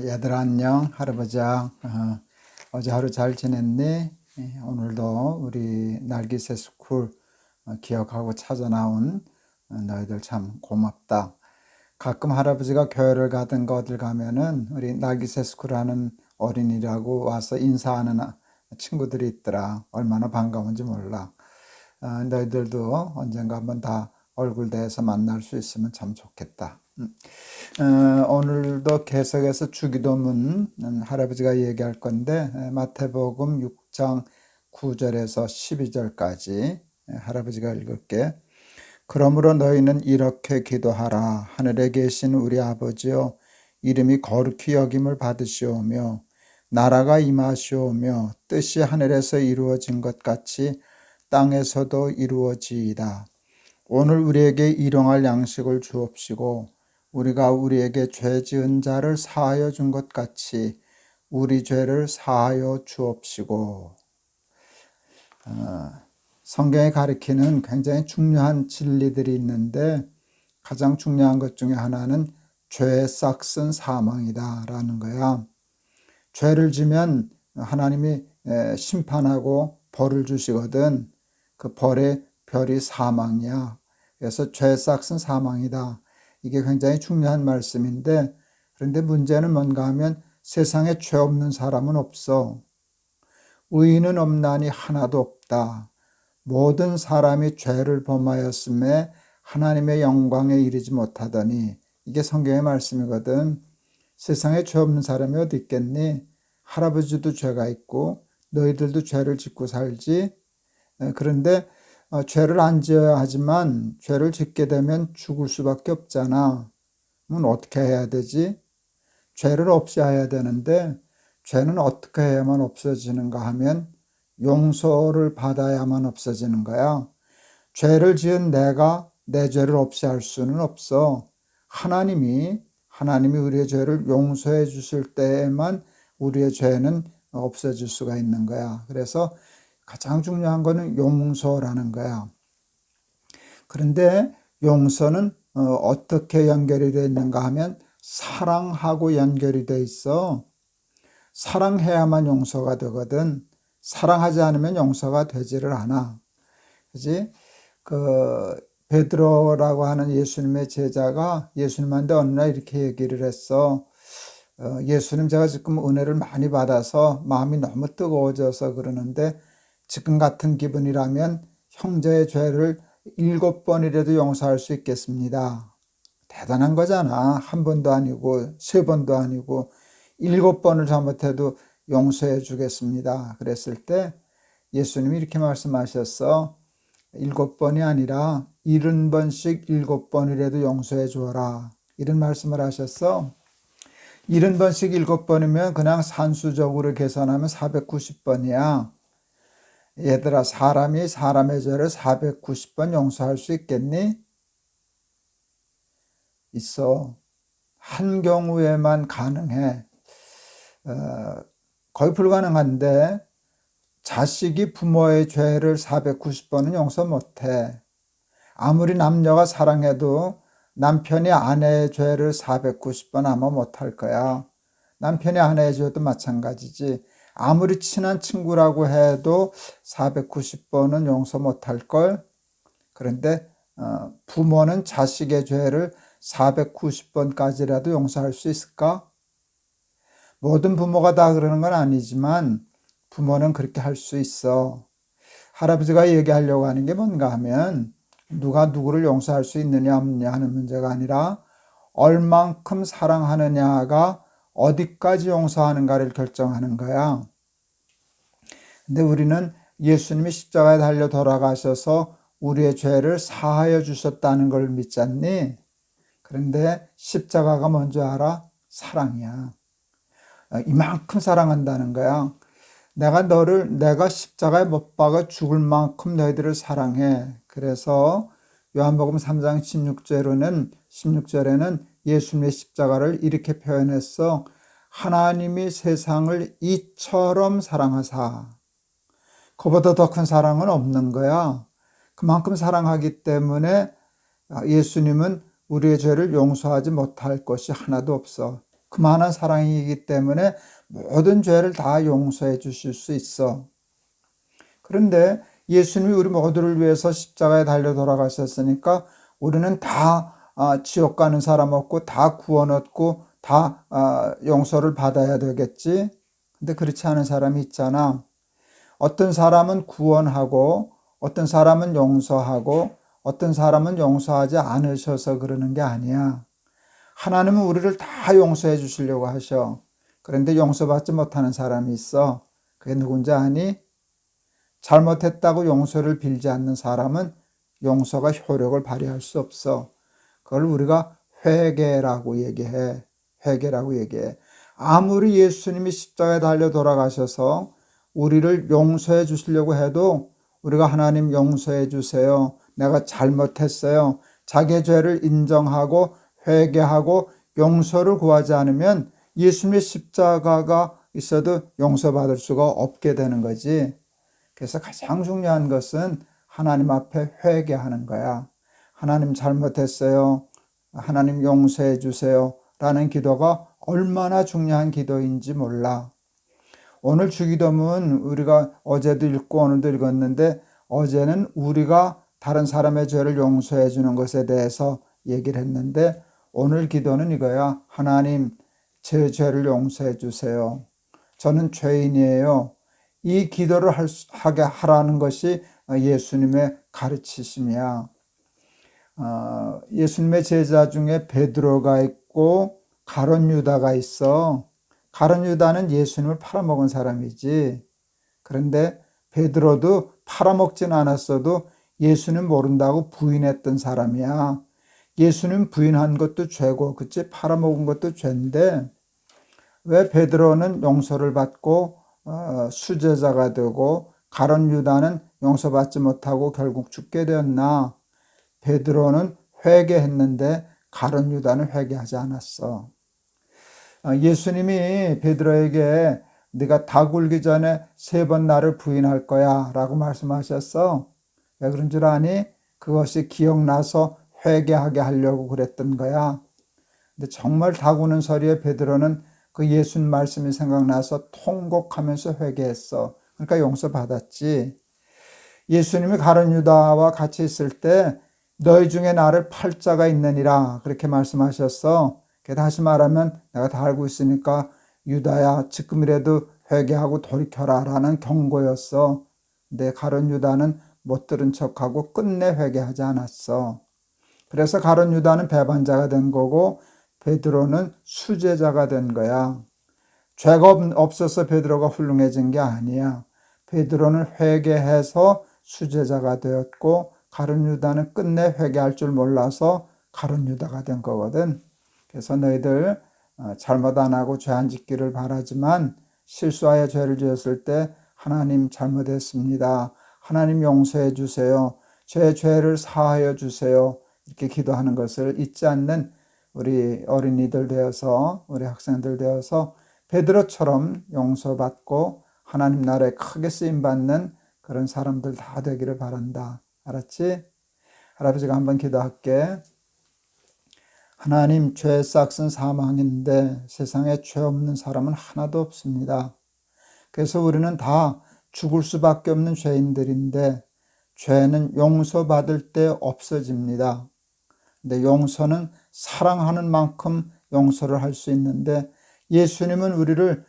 얘들아 안녕. 할아버지야. 어제 하루 잘 지냈니? 오늘도 우리 날기새 스쿨 기억하고 찾아 나온 너희들 참 고맙다. 가끔 할아버지가 교회를 가든가 어딜 가면은 우리 날기새 스쿨 하는 어린이라고 와서 인사하는 친구들이 있더라. 얼마나 반가운지 몰라. 너희들도 언젠가 한번 다 얼굴 대해서 만날 수 있으면 참 좋겠다. 오늘도 계속해서 주기도문 할아버지가 얘기할 건데 마태복음 6장 9절에서 12절까지 할아버지가 읽을게. 그러므로 너희는 이렇게 기도하라. 하늘에 계신 우리 아버지여, 이름이 거룩히 여김을 받으시오며 나라가 임하시오며 뜻이 하늘에서 이루어진 것 같이 땅에서도 이루어지이다. 오늘 우리에게 일용할 양식을 주옵시고 우리가 우리에게 죄 지은 자를 사하여 준 것 같이 우리 죄를 사하여 주옵시고. 성경에 가리키는 굉장히 중요한 진리들이 있는데 가장 중요한 것 중에 하나는 죄의 싹은 사망이다 라는 거야. 죄를 지면 하나님이 심판하고 벌을 주시거든. 그 벌의 별이 사망이야. 그래서 죄의 싹은 사망이다. 이게 굉장히 중요한 말씀인데, 그런데 문제는 뭔가 하면 세상에 죄 없는 사람은 없어. 의인은 없나니 하나도 없다. 모든 사람이 죄를 범하였음에 하나님의 영광에 이르지 못하더니, 이게 성경의 말씀이거든. 세상에 죄 없는 사람이 어디 있겠니? 할아버지도 죄가 있고 너희들도 죄를 짓고 살지. 그런데 죄를 안 지어야 하지만 죄를 짓게 되면 죽을 수밖에 없잖아. 그럼 어떻게 해야 되지? 죄를 없애야 되는데 죄는 어떻게 해야만 없어지는가 하면 용서를 받아야만 없어지는 거야. 죄를 지은 내가 내 죄를 없애할 수는 없어. 하나님이 우리의 죄를 용서해 주실 때에만 우리의 죄는 없어질 수가 있는 거야. 그래서 가장 중요한 거는 용서라는 거야. 그런데 용서는 어떻게 연결이 되어 있는가 하면 사랑하고 연결이 되어 있어. 사랑해야만 용서가 되거든. 사랑하지 않으면 용서가 되지를 않아. 그지? 베드로라고 하는 예수님의 제자가 예수님한테 어느 날 이렇게 얘기를 했어. 예수님, 제가 지금 은혜를 많이 받아서 마음이 너무 뜨거워져서 그러는데 지금 같은 기분이라면 형제의 죄를 7번이라도 용서할 수 있겠습니다. 대단한 거잖아. 한 번도 아니고 3번도 아니고 7번을 잘못해도 용서해 주겠습니다. 그랬을 때 예수님이 이렇게 말씀하셨어. 7번이 아니라 70번씩 7번이라도 용서해 주어라. 이런 말씀을 하셨어. 70번씩 7번이면 그냥 산수적으로 계산하면 490번이야. 얘들아, 사람이 사람의 죄를 490번 용서할 수 있겠니? 있어. 한 경우에만 가능해. 거의 불가능한데 자식이 부모의 죄를 490번은 용서 못해. 아무리 남녀가 사랑해도 남편이 아내의 죄를 490번 아마 못할 거야. 남편이 아내의 죄도 마찬가지지. 아무리 친한 친구라고 해도 490번은 용서 못할걸. 그런데 부모는 자식의 죄를 490번까지라도 용서할 수 있을까? 모든 부모가 다 그러는 건 아니지만 부모는 그렇게 할 수 있어. 할아버지가 얘기하려고 하는 게 뭔가 하면 누가 누구를 용서할 수 있느냐 없느냐 하는 문제가 아니라 얼만큼 사랑하느냐가 어디까지 용서하는가를 결정하는 거야. 근데 우리는 예수님이 십자가에 달려 돌아가셔서 우리의 죄를 사하여 주셨다는 걸 믿잖니? 그런데 십자가가 뭔지 알아? 사랑이야. 이만큼 사랑한다는 거야. 내가 십자가에 못 박아 죽을 만큼 너희들을 사랑해. 그래서 요한복음 3장 16절에는 예수님의 십자가를 이렇게 표현했어. 하나님이 세상을 이처럼 사랑하사. 그보다 더 큰 사랑은 없는 거야. 그만큼 사랑하기 때문에 예수님은 우리의 죄를 용서하지 못할 것이 하나도 없어. 그만한 사랑이기 때문에 모든 죄를 다 용서해 주실 수 있어. 그런데 예수님이 우리 모두를 위해서 십자가에 달려 돌아가셨으니까 우리는 다 지옥 가는 사람 없고 다 구원 얻고 다 용서를 받아야 되겠지. 근데 그렇지 않은 사람이 있잖아. 어떤 사람은 구원하고 어떤 사람은 용서하고 어떤 사람은 용서하지 않으셔서 그러는 게 아니야. 하나님은 우리를 다 용서해 주시려고 하셔. 그런데 용서받지 못하는 사람이 있어. 그게 누군지 아니? 잘못했다고 용서를 빌지 않는 사람은 용서가 효력을 발휘할 수 없어. 그걸 우리가 회개라고 얘기해. 회개라고 얘기해. 아무리 예수님이 십자가에 달려 돌아가셔서 우리를 용서해 주시려고 해도 우리가 하나님 용서해 주세요. 내가 잘못했어요. 자기의 죄를 인정하고 회개하고 용서를 구하지 않으면 예수님의 십자가가 있어도 용서받을 수가 없게 되는 거지. 그래서 가장 중요한 것은 하나님 앞에 회개하는 거야. 하나님 잘못했어요. 하나님 용서해 주세요. 라는 기도가 얼마나 중요한 기도인지 몰라. 오늘 주기도문 우리가 어제도 읽고 오늘도 읽었는데 어제는 우리가 다른 사람의 죄를 용서해 주는 것에 대해서 얘기를 했는데 오늘 기도는 이거야. 하나님, 제 죄를 용서해 주세요. 저는 죄인이에요. 이 기도를 하게 하라는 것이 예수님의 가르치심이야. 예수님의 제자 중에 베드로가 있고 가룟 유다가 있어. 가룟 유다는 예수님을 팔아먹은 사람이지. 그런데 베드로도 팔아먹진 않았어도 예수님 모른다고 부인했던 사람이야. 예수님 부인한 것도 죄고 그치? 팔아먹은 것도 죄인데 왜 베드로는 용서를 받고 수제자가 되고 가룟 유다는 용서받지 못하고 결국 죽게 되었나? 베드로는 회개했는데 가룟 유다는 회개하지 않았어. 예수님이 베드로에게 네가 닭 울기 전에 3번 나를 부인할 거야 라고 말씀하셨어. 왜 그런 줄 아니? 그것이 기억나서 회개하게 하려고 그랬던 거야. 근데 정말 닭 우는 소리에 베드로는 그 예수님 말씀이 생각나서 통곡하면서 회개했어. 그러니까 용서받았지. 예수님이 가룟 유다와 같이 있을 때 너희 중에 나를 팔 자가 있느니라 그렇게 말씀하셨어. 다시 말하면 내가 다 알고 있으니까 유다야 지금이라도 회개하고 돌이켜라 라는 경고였어. 근데 가룟 유다는 못 들은 척하고 끝내 회개하지 않았어. 그래서 가룟 유다는 배반자가 된 거고 베드로는 수제자가 된 거야. 죄가 없어서 베드로가 훌륭해진 게 아니야. 베드로는 회개해서 수제자가 되었고 가룟 유다는 끝내 회개할 줄 몰라서 가룟 유다가 된 거거든. 그래서 너희들 잘못 안 하고 죄 안 짓기를 바라지만 실수하여 죄를 지었을 때 하나님 잘못했습니다. 하나님 용서해 주세요. 제 죄를 사하여 주세요. 이렇게 기도하는 것을 잊지 않는 우리 어린이들 되어서 우리 학생들 되어서 베드로처럼 용서받고 하나님 나라에 크게 쓰임받는 그런 사람들 다 되기를 바란다. 알았지? 할아버지가 한번 기도할게. 하나님, 죄 싹슨 사망인데 세상에 죄 없는 사람은 하나도 없습니다. 그래서 우리는 다 죽을 수밖에 없는 죄인들인데 죄는 용서받을 때 없어집니다. 근데 용서는 사랑하는 만큼 용서를 할 수 있는데 예수님은 우리를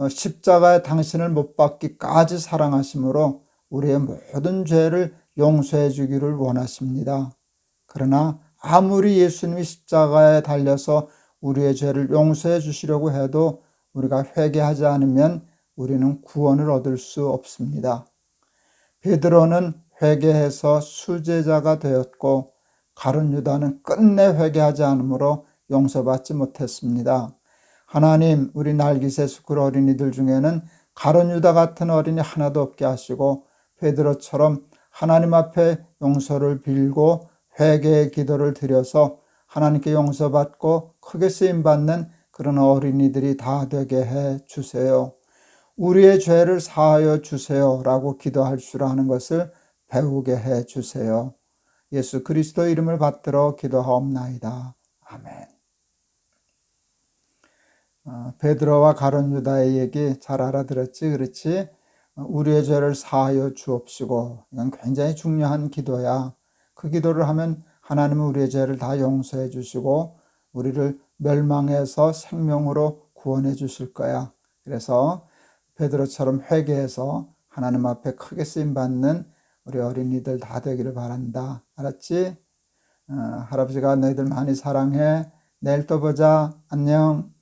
십자가에 당신을 못 박기까지 사랑하심으로 우리의 모든 죄를 용서해 주기를 원하십니다. 그러나 아무리 예수님이 십자가에 달려서 우리의 죄를 용서해 주시려고 해도 우리가 회개하지 않으면 우리는 구원을 얻을 수 없습니다. 베드로는 회개해서 수제자가 되었고 가룟 유다는 끝내 회개하지 않으므로 용서받지 못했습니다. 하나님, 우리 날기새 그 어린이들 중에는 가룟 유다 같은 어린이 하나도 없게 하시고 베드로처럼 하나님 앞에 용서를 빌고 회개의 기도를 드려서 하나님께 용서받고 크게 쓰임받는 그런 어린이들이 다 되게 해 주세요. 우리의 죄를 사하여 주세요 라고 기도할 줄 아는 것을 배우게 해 주세요. 예수 그리스도 이름을 받들어 기도하옵나이다. 아멘. 베드로와 가룟 유다의 얘기 잘 알아들었지? 그렇지? 우리의 죄를 사하여 주옵시고, 이건 굉장히 중요한 기도야. 그 기도를 하면 하나님은 우리의 죄를 다 용서해 주시고 우리를 멸망에서 생명으로 구원해 주실 거야. 그래서 베드로처럼 회개해서 하나님 앞에 크게 쓰임받는 우리 어린이들 다 되기를 바란다. 알았지? 할아버지가 너희들 많이 사랑해. 내일 또 보자. 안녕.